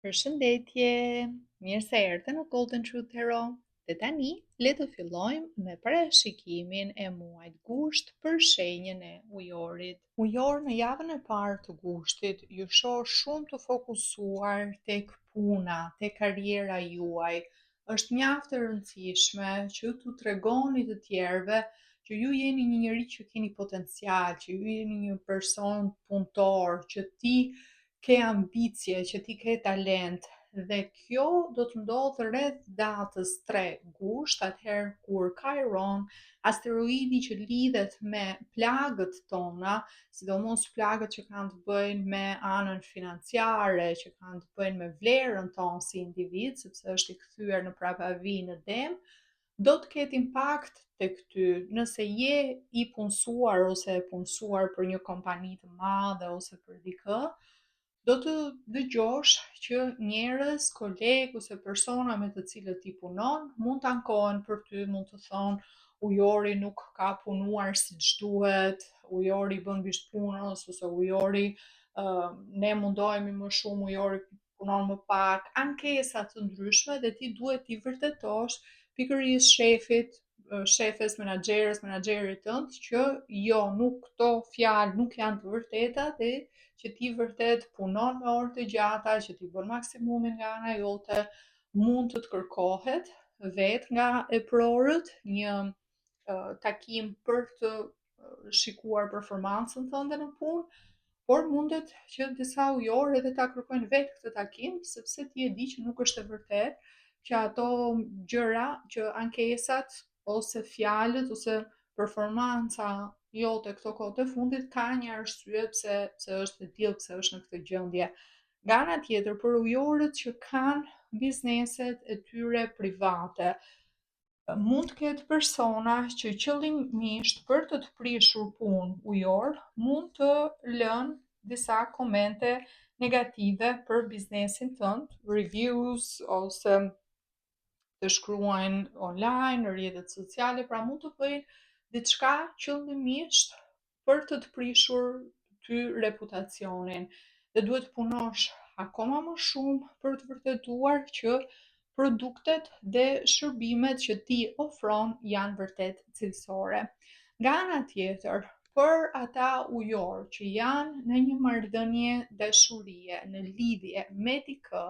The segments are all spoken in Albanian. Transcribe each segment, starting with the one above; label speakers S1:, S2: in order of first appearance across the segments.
S1: Përshëndetje, mirë se erdhe në Golden Truth Tarot. Dhe tani, le të fillojmë me parashikimin e muajit gusht për shenjën e ujorit. Ujor në javën e parë të gushtit ju shoh shumë të fokusuar tek puna, tek karriera juaj. Është mjaft e rëndësishme që t'u tregoni të tjerëve që ju jeni një njerëz që keni potencial, që ju jeni një person punëtor, që ti ke ambicie, që ti ke talent, dhe kjo do të ndodhë rreth datës 3 gusht, atëherë kur Chiron, asteroidi që lidhet me plagët tona, sidomos plagët që kanë të bëjnë me anën financiare, që kanë të bëjnë me vlerën tonë si individ, sepse është i kthyer në prapavi në dem, do të ketë impakt tek ty. Nëse je i punësuar ose e punësuar për një kompani të madhe ose për dikë, do të dëgjosh që njerëz, kolegë ose persona me të cilët ti punon mund të ankohen për ty, mund të thonë ujori nuk ka punuar siç duhet, ujori bën bisht punës, ose ujori ne mundohemi më shumë, ujori punon më pak, ankesa të ndryshme, dhe ti duhet t'i vërtetosh pikërisht shefit, shefes, menaxherit tënd që jo, nuk këto fjalë nuk janë të vërteta, dhe që ti vërtet punon me orë të gjata, që ti bën maksimumin nga ana jote. Mund të kërkohet vet nga eprorët një takim për të shikuar performancën tënde në punë, por mundet që disa ujorë edhe ta kërkojnë vetë këtë takim, sepse ti e di që nuk është e vërtet, që ato gjëra, që ankesat ose fjalët ose performanca jote këto kohë të fundit ka një arsye pse është e tillë, pse është në këtë gjendje. Nga ana tjetër, për ujorët që kanë bizneset e tyre private, mund të ketë persona që qëllimisht për të prishur punë ujor, mund të lënë disa komente negative për biznesin tënd, reviews ose të shkruajnë online, në rrjetet sociale, pra mund të bëjnë diçka qëllimisht për të prishur ty reputacionin. Dhe duhet punosh akoma më shumë për të vërtetuar që produktet dhe shërbimet që ti ofron janë vërtet cilësore. Nga ana tjetër, për ata ujor që janë në një marrëdhënie dashurie, në lidhje me dikë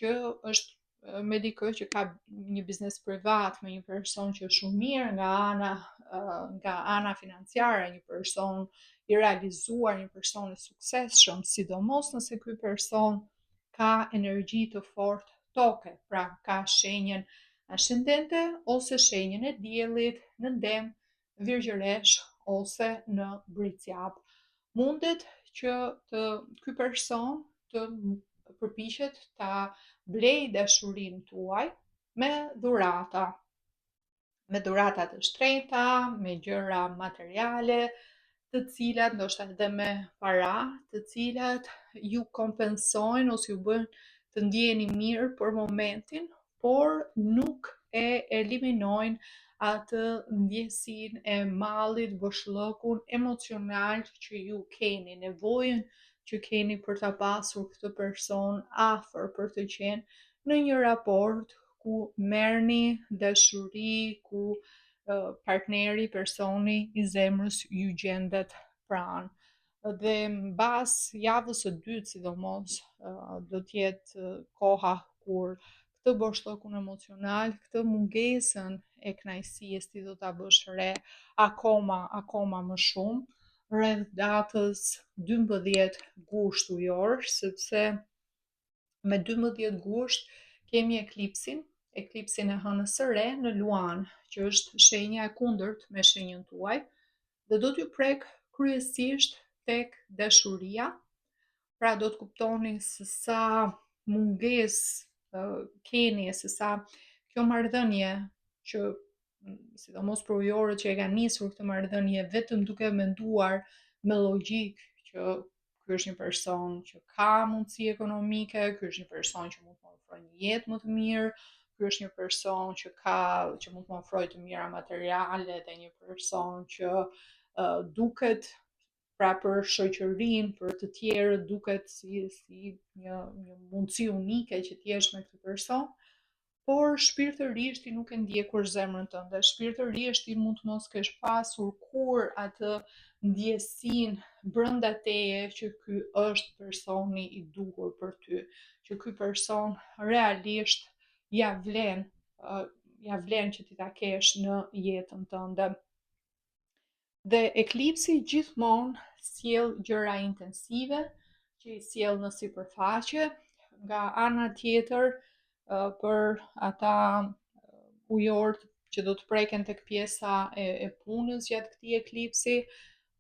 S1: që është me dikë që ka një biznes privat, me një person që është shumë mirë nga ana financiare, një person i realizuar, një person i suksesshëm, sidomos nëse ky person ka energji të fortë toke, pra ka shenjën ascendente ose shenjën e diellit në dem, virgjëresh ose në bricjap. Mundet që ky person të përpiqet ta blej dashurinë tuaj me dhurata, me dhurata të shtrenjta, me gjëra materiale, të cilat ndoshta edhe me para, të cilat ju kompensojnë ose ju bën të ndjeni mirë për momentin, por nuk e eliminojnë atë ndjesinë e mallit, boshllëkun emocional që ju keni, nevojën që keni për ta pasur këtë person afër, për të qenë në një raport ku merrni dashuri, ku partneri, personi i zemrës ju gjendet pranë. Dhe mbas javës së dytë, sidomos, do të jetë koha kur këtë boshllëkun emocional, këtë mungesën e kënaqësisë ti do ta bësh re akoma më shumë, rreth datës 12 gusht ujor, sepse me 12 gusht kemi eklipsin e hënës së re në Luan, që është shenja e kundërt me shenjën tuaj, dhe do t'ju prek kryesisht tek dashuria, pra do të kuptoni se sa mungesë keni, se sa kjo marrëdhënie që sidomos për ujorët që e kanë nisur këtë marrëdhënie vetëm duke menduar me logjik që ky është një person që ka mundësi ekonomike, ky është një person që mund të ofrojë një jetë më të mirë, ky është një person që mund të ofrojë të mira materiale, dhe një person që duket pra për shoqërinë, për të tjerët duket si një mundësi unike që t'jesh me këtë person, por shpirtërisht ti nuk e ndjekur zemrën tënde. Shpirtërisht ti mund të mos kesh pasur kur atë ndjesin brenda teje që ky është personi i duhur për ty, që ky person realisht ja vlen, ja vlen që ti ta kesh në jetën tënde. Dhe eklipsi gjithmonë sjell gjëra intensive, që i sjell në sipërfaqe. Nga ana tjetër, për ata ujorët që do të preken tek pjesa e punës gjatë këtij eklipsi,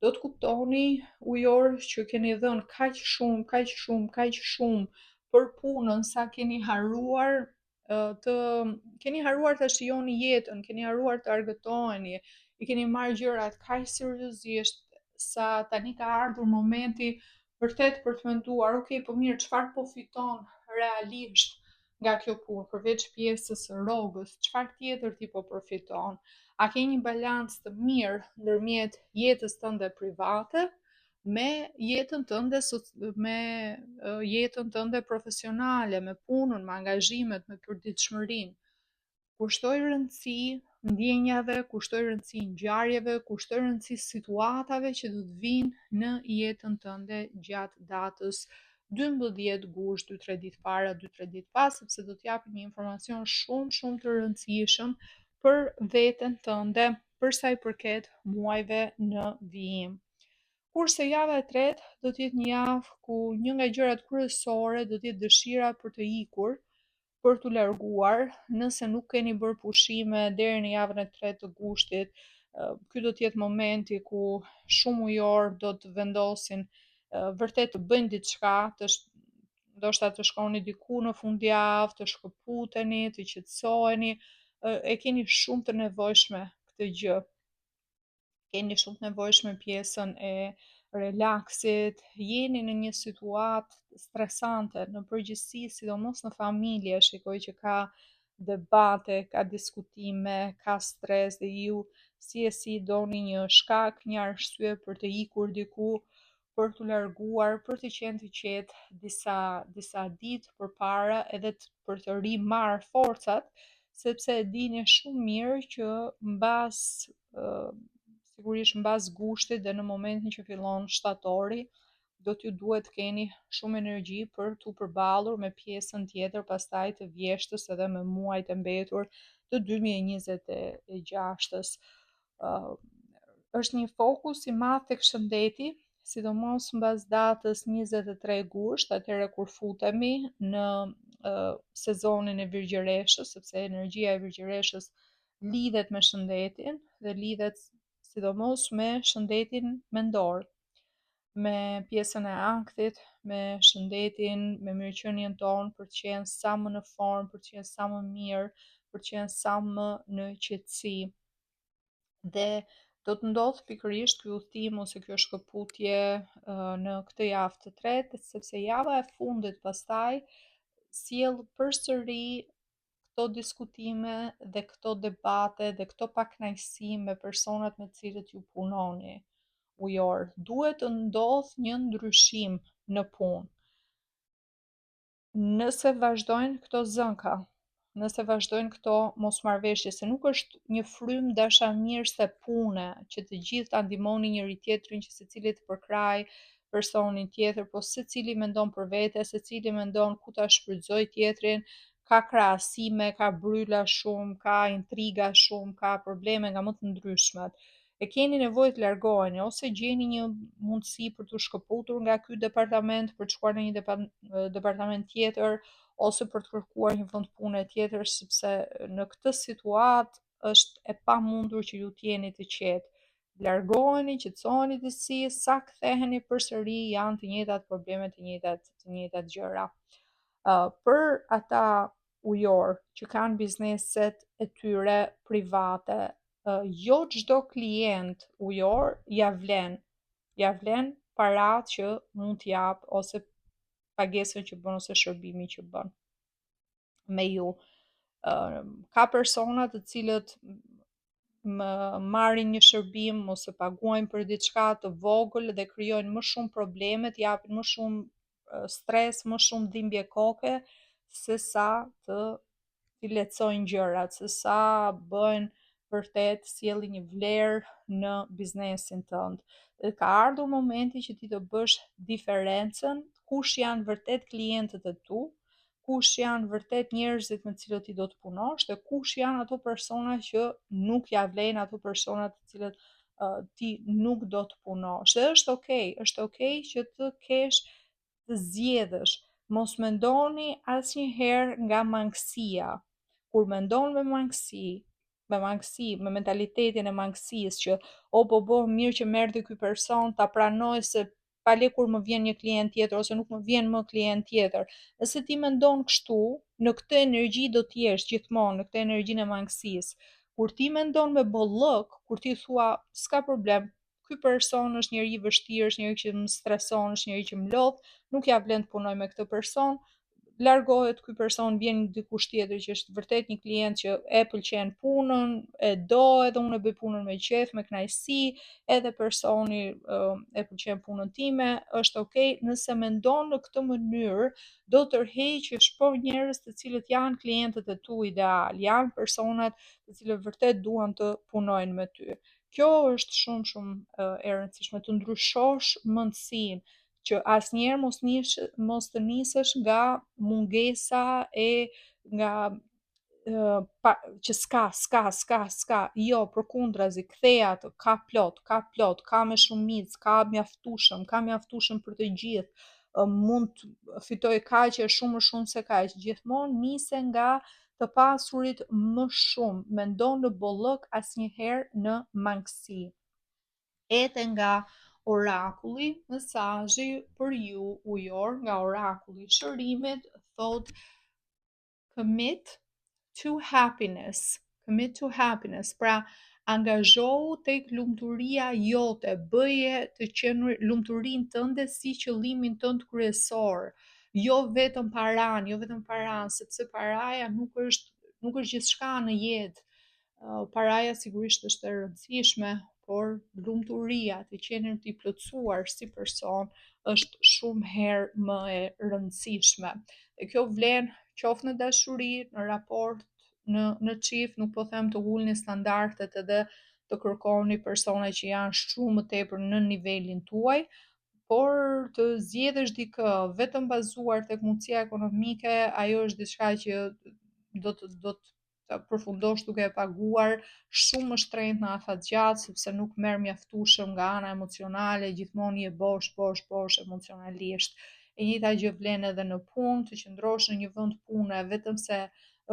S1: do të kuptoni ujor që keni dhënë kaq shumë për punën sa keni haruar të shijoni jetën, keni haruar të argëtoheni, i keni marrë gjërat kaq seriozisht sa tani ka ardhur momenti vërtet për të menduar, ok, po mirë, çfarë po fiton realisht nga kjo punë, përveç pjesës së rrogës, çfarë tjetër ti po përfiton? A ke një balancë të mirë ndërmjet jetës tënde private me me jetën tënde profesionale, me punën, me angazhimet, me përditshmërinë. Kushtoj rëndësi ndjenjave, kushtoj rëndësi ngjarjeve, kushtoj rëndësi situatave që do të vinë në jetën tënde gjatë datës 12 gusht, 2-3 ditë para, 2-3 ditë pas, sepse do t'japin një informacion shumë të rëndësishëm për veten tënde, për sa i përket muajve në vijim. Kurse java e tretë do të jetë një javë ku një nga gjërat kryesore do të jetë dëshira për të ikur, për t'u larguar, nëse nuk keni bërë pushime deri në javën e tretë të gushtit. Ky do të jetë momenti ku shumë ujor do të vendosin vërtet të bëjnë diçka, ndoshta të shkoni diku në fundjavë, të shkëputeni, të qetësoheni, e keni shumë të nevojshme këtë gjë. Keni shumë të nevojshme pjesën e relaksit, jeni në një situatë stresante në përgjithësi, sidomos në familje, shikoj që ka debate, ka diskutime, ka stres dhe ju si doni një shkak, një arsye për të ikur diku, për t'u larguar, për të qenë të qetë disa ditë përpara edhe për të rimarrë forcat, sepse e dini shumë mirë që sigurisht mbas gushtit dhe në momentin që fillon shtatori, do t'ju duhet keni shumë energji për t'u përballur me pjesën tjetër pastaj të vjeshtës edhe me muajt e mbetur të 2026-s. Është një fokus i madh tek shëndeti, sidomos mbas datës 23 gusht, atëherë kur futemi në sezonin e virgjëreshës, sepse energjia e virgjëreshës lidhet me shëndetin dhe lidhet sidomos me shëndetin mendor, me pjesën e ankthit, me shëndetin, me mirëqenien tonë për të qenë sa më në formë, për të qenë sa më mirë, për të qenë sa më në qetësi. Dhe do të ndodhë pikërisht ky udhtim ose kjo shkëputje në këtë javë të tretë, sepse java e fundit pastaj sjell përsëri këto diskutime dhe këto debate dhe këto pakënaqësi me personat me të cilët ju punoni. Ujor, duhet të ndodhë një ndryshim në punë. Nëse vazhdojnë këto zënka, nëse vazhdojnë këto mosmarrveshje, se nuk është një frym dashamirëse pune, që të gjithë ta ndihmoni njëri tjetrin, që secili të përkraj personin tjetër, po secili mendon për vete, secili mendon ku ta shfrytëzoj tjetrin, ka krahasime, ka bryla shumë, ka intriga shumë, ka probleme nga më të ndryshmet. E keni nevojë të largoheni, ose gjeni një mundësi për të shkëputur nga ky departament për të shkuar në një departament tjetër, ose për të kërkuar një vend pune tjetër, sepse në këtë situatë është e pamundur që ju të jeni të qetë. Largoheni, qetësoheni disi, sa ktheheni përsëri janë të njëjtat probleme, të njëjtat gjëra. Për ata ujor që kanë bizneset e tyre private, jo çdo klient ujor ja vlen paratë që mund t'jap ose pagesën që bën ose shërbimin që bën me ju. Ka persona të cilët më marrin një shërbim ose paguajnë për diçka të vogël dhe krijojnë më shumë probleme, t'japin më shumë stres, më shumë dhimbje koke, se sa të t'i lehtësojnë gjërat, se sa bëjnë vërtet sjellin një vlerë në biznesin tënd. Dhe ka ardhur momenti që ti të bësh diferencën, kush janë vërtet klientët e tu, kush janë vërtet njerëzit me cilët ti do të punosh dhe kush janë ato persona që nuk ja vlen ato persona të cilët ti nuk do të punosh. Dhe është okay që të kesh të zgjedhësh. Mos mendoni asnjëherë nga mangësia. Kur mendon me mangësi, me mentalitetin e mangësisë që po mirë që erdhi ky person, ta pranoj se pale kur më vjen një klient tjetër ose nuk më vjen më klient tjetër. Nëse ti mendon kështu, në këtë energji do t'jesh gjithmonë, në këtë energjinë e mangësisë. Kur ti mendon me bollëk, kur ti thua s'ka problem, ky person është njeri i vështirë, është njeri që më streson, është njeri që më lodh, nuk ja vlen të punoj me këtë person, largohet ky person, vjen dikush tjetër që është vërtet një klient që e pëlqen punën, e do edhe unë e bëj punën me qejf, me kënaqësi, edhe personi e pëlqen punën time, është okay. Nëse mendon në këtë mënyrë, do tërheqësh po njerëz të cilët janë klientët e tu ideal, janë personat të cilët vërtet duan të punojnë me ty. Kjo është shumë e rëndësishme, të ndryshosh mendsinë, që asnjëherë mos të nisesh nga mungesa e nga që s'ka, jo, përkundrazi, kthej atë, ka plot, ka me shumicë, ka mjaftueshëm për të gjithë, mund të fitoj kaq e shumë më shumë se kaq, gjithmonë nise nga të pasurit më shumë, mendo në bollëk, asnjëherë në mangësi. Ete nga orakulli, mesazhi për ju ujor nga orakulli i shërimit thot commit to happiness, pra angazhohu tek lumturia jote, bëje të qenë lumturinë tënde si qëllimin tënd kryesor, jo vetëm paran, sepse paraja nuk është gjithçka në jetë. Paraja sigurisht është e rëndësishme, por lumturia, të qenë i plotësuar si person, është shumë herë më e rëndësishme. Dhe kjo vlen qoftë në dashuri, në raport, në çift, nuk po them të ulni standardet edhe të kërkoni persona që janë shumë më tepër në nivelin tuaj, por të zgjedhësh dikë vetëm bazuar tek mundësia ekonomike, ajo është diçka që do të përfundosh duke e paguar shumë më shtrenjtë në afatgjatë, sepse nuk merr mjaftueshëm nga ana emocionale, gjithmonë je bosh emocionalisht. E njëjta gjë vlen edhe në punë, të qëndrosh në një vend pune vetëm se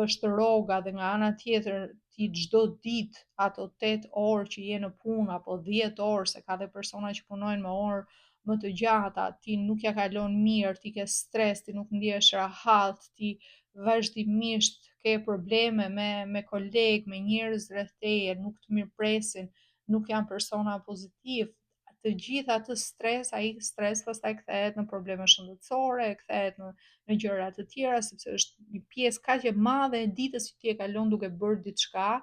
S1: është rroga dhe nga ana tjetër ti çdo ditë ato 8 orë që je në punë apo 10 orë, se ka dhe persona që punojnë me orë më të gjata, ti nuk ja kalon mirë, ti ke stres, ti nuk ndihesh rahat, ti vazhdimisht ke probleme me kolegë, me njerëz rreth teje, nuk të mirëpresin, nuk janë persona pozitiv. Të gjithë atë stres, ai stres pastaj kthehet në probleme shëndetësore, kthehet në gjëra të tjera, sepse është një pjesë kaq e madhe e ditës që ti e kalon duke bërë diçka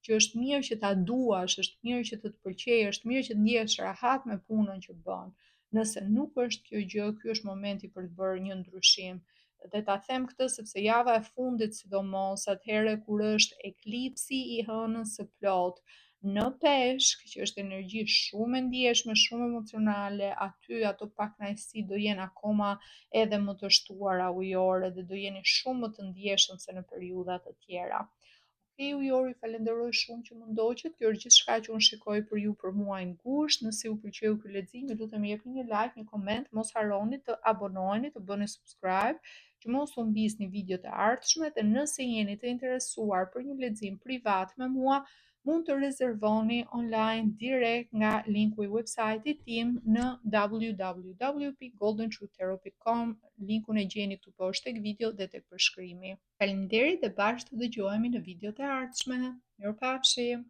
S1: që është mirë që ta duash, është mirë që të pëlqejë, është mirë që të ndihesh rahat me punën që bën. Nëse nuk është kjo gjë, ky është momenti për të bërë një ndryshim. Dhe ta them këtë sepse java e fundit, sidomos atëherë kur është eklipsi i hënës së plot në peshk, që është energji shumë e ndjeshme, shumë emocionale, aty ato pakënaqësi do jenë akoma edhe më të shtuara ujore dhe do jeni shumë më të ndjeshëm se në periudha të tjera. Okej, ujori, falenderoj shumë që më ndoqët. Kjo është gjithçka që unë shikoj për ju për muajin gusht. Nëse ju pëlqeu ky lexim, ju lutem jepni një like, një koment, mos harroni të abonoheni, të bëni subscribe, që mos u mbisni videot e ardhshme, dhe nëse jeni të interesuar për një lexim privat me mua, mund të rezervoni online direkt nga linku i website-it tim në www.goldentruthtarot.com. Linkun e gjeni këtu poshtë tek video dhe tek përshkrimi. Faleminderit dhe bashkë të dëgjohemi në videot e ardhshme. Mirupafshim!